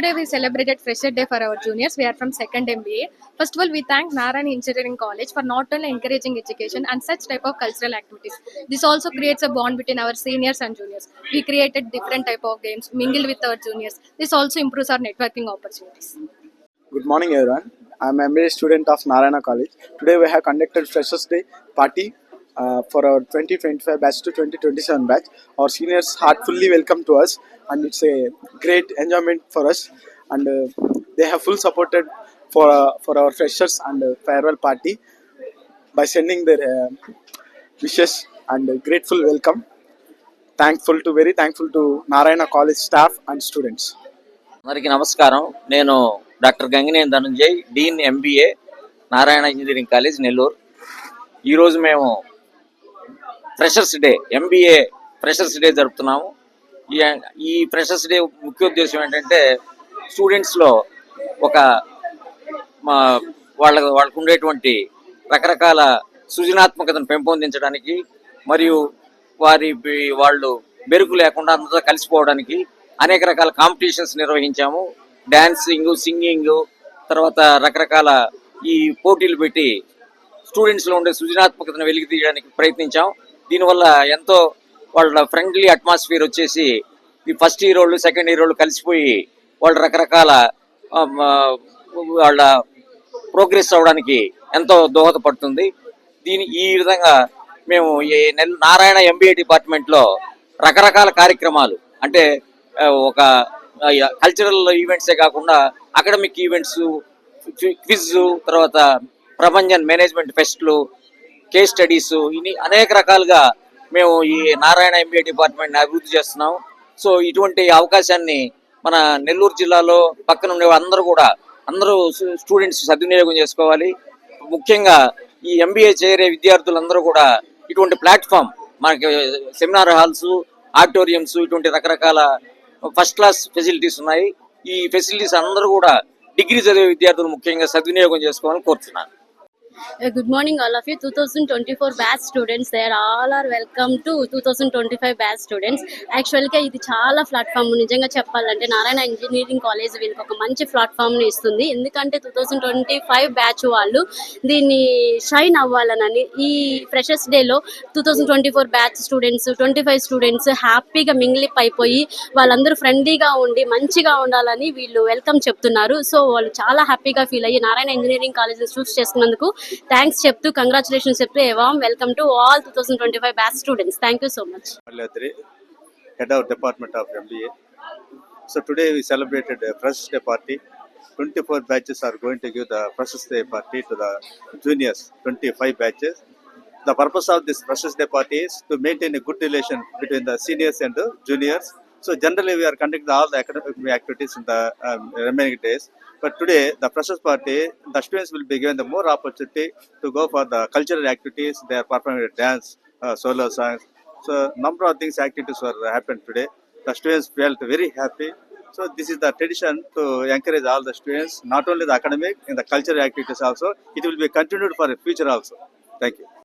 Today we celebrated Fresher Day for our juniors. We are from second MBA. First of all, we thank Narayana Engineering College for not only encouraging education and such type of cultural activities. This also creates a bond between our seniors and juniors. We created different type of games, mingle with our juniors. This also improves our networking opportunities. Good morning, everyone. I am MBA student of Narayana College. Today we have conducted Freshers Day party for our 2025 batch to 2027 batch. Our seniors heartfully welcome to us, and it's a great enjoyment for us. And they have full supported for our freshers and farewell party by sending their wishes and grateful welcome. Very thankful to Narayana College staff and students. అందరికీ నమస్కారం. నేను doctor Gangineni Dhananjay, dean MBA, Narayana engineering college, Nellore. ఈరోజు మేము freshers day, MBA freshers day జరుపుతున్నాము. ఈ freshers day ముఖ్య ఉద్దేశం ఏంటంటే స్టూడెంట్స్లో ఒక వాళ్ళకు ఉండేటువంటి రకరకాల సృజనాత్మకతను పెంపొందించడానికి మరియు వాళ్ళు బెరుకు లేకుండా అందరితో కలిసిపోవడానికి అనేక రకాల కాంపిటీషన్స్ నిర్వహించాము. డాన్సింగ్, సింగింగ్, తర్వాత రకరకాల ఈ పోటీలు పెట్టి స్టూడెంట్స్లో ఉండే సృజనాత్మకతను వెలికి తీయడానికి ప్రయత్నించాం. దీనివల్ల ఎంతో వాళ్ళ ఫ్రెండ్లీ అట్మాస్ఫియర్ వచ్చేసి ఈ ఫస్ట్ ఇయర్ వాళ్ళు, సెకండ్ ఇయర్ వాళ్ళు కలిసిపోయి వాళ్ళు రకరకాల వాళ్ళ ప్రోగ్రెస్ అవ్వడానికి ఎంతో దోహదపడుతుంది. ఈ విధంగా మేము ఈ నారాయణ ఎంబీఏ డిపార్ట్మెంట్లో రకరకాల కార్యక్రమాలు, అంటే ఒక కల్చరల్ ఈవెంట్సే కాకుండా అకాడమిక్ ఈవెంట్స్, క్విజ్, తర్వాత ప్రభంజన్ మేనేజ్మెంట్ ఫెస్ట్లు, కేస్ స్టడీస్, ఇన్ని అనేక రకాలుగా మేము ఈ నారాయణ ఎంబీఏ డిపార్ట్మెంట్ని అభివృద్ధి చేస్తున్నాం. సో ఇటువంటి అవకాశాన్ని మన నెల్లూరు జిల్లాలో పక్కన ఉండే అందరూ స్టూడెంట్స్ సద్వినియోగం చేసుకోవాలి. ముఖ్యంగా ఈ ఎంబీఏ చేరే విద్యార్థులందరూ కూడా ఇటువంటి ప్లాట్ఫామ్, మనకి సెమినార్ హాల్స్, ఆడిటోరియంస్, ఇటువంటి రకరకాల ఫస్ట్ క్లాస్ ఫెసిలిటీస్ ఉన్నాయి. ఈ ఫెసిలిటీస్ అందరూ కూడా డిగ్రీ చదివే విద్యార్థులు ముఖ్యంగా సద్వినియోగం చేసుకోవాలని కోరుతున్నాను. Good morning all of you. 2024 batch students, they all are welcome to 2025 batch students. Actually గా ఇది చాలా ప్లాట్ఫామ్, నిజంగా చెప్పాలంటే నారాయణ ఇంజనీరింగ్ కాలేజ్ వీళ్ళకి ఒక మంచి ప్లాట్ఫామ్ ని ఇస్తుంది. ఎందుకంటే 2025 బ్యాచ్ వాళ్ళు దీన్ని షైన్ అవ్వాలని ఈ ఫ్రెషర్స్ డేలో 2024 బ్యాచ్ స్టూడెంట్స్, 25 స్టూడెంట్స్ హ్యాపీగా మింగిలిప్ అయిపోయి వాళ్ళందరూ ఫ్రెండ్లీగా ఉండి మంచిగా ఉండాలని వీళ్ళు వెల్కమ్ చెప్తున్నారు. సో వాళ్ళు చాలా హ్యాపీగా ఫీల్ అయ్యి నారాయణ ఇంజనీరింగ్ కాలేజ్ చూస్ చేసుకున్నందుకు థ్యాంక్స్ చెప్తూ, కంగ్రాచులేషన్స్ చెప్తూ, a warm welcome to all 2025 batch students. Thank you so much. Head of Department of MBA. So today we celebrated a Freshers Day party. 24 batches are going to give the Freshers Day party to the juniors, 25 batches. The purpose of this Freshers Day party is to maintain a good relation between the seniors and the juniors. So generally we are conducting all the academic activities in the remaining days. But today, the freshers party, the students will be given the more opportunity to go for the cultural activities. They are performing dance, solo songs. So number of things, activities were happened today. The students felt very happy. So this is the tradition to encourage all the students, not only the academic, in the cultural activities also. It will be continued for the future also. Thank you.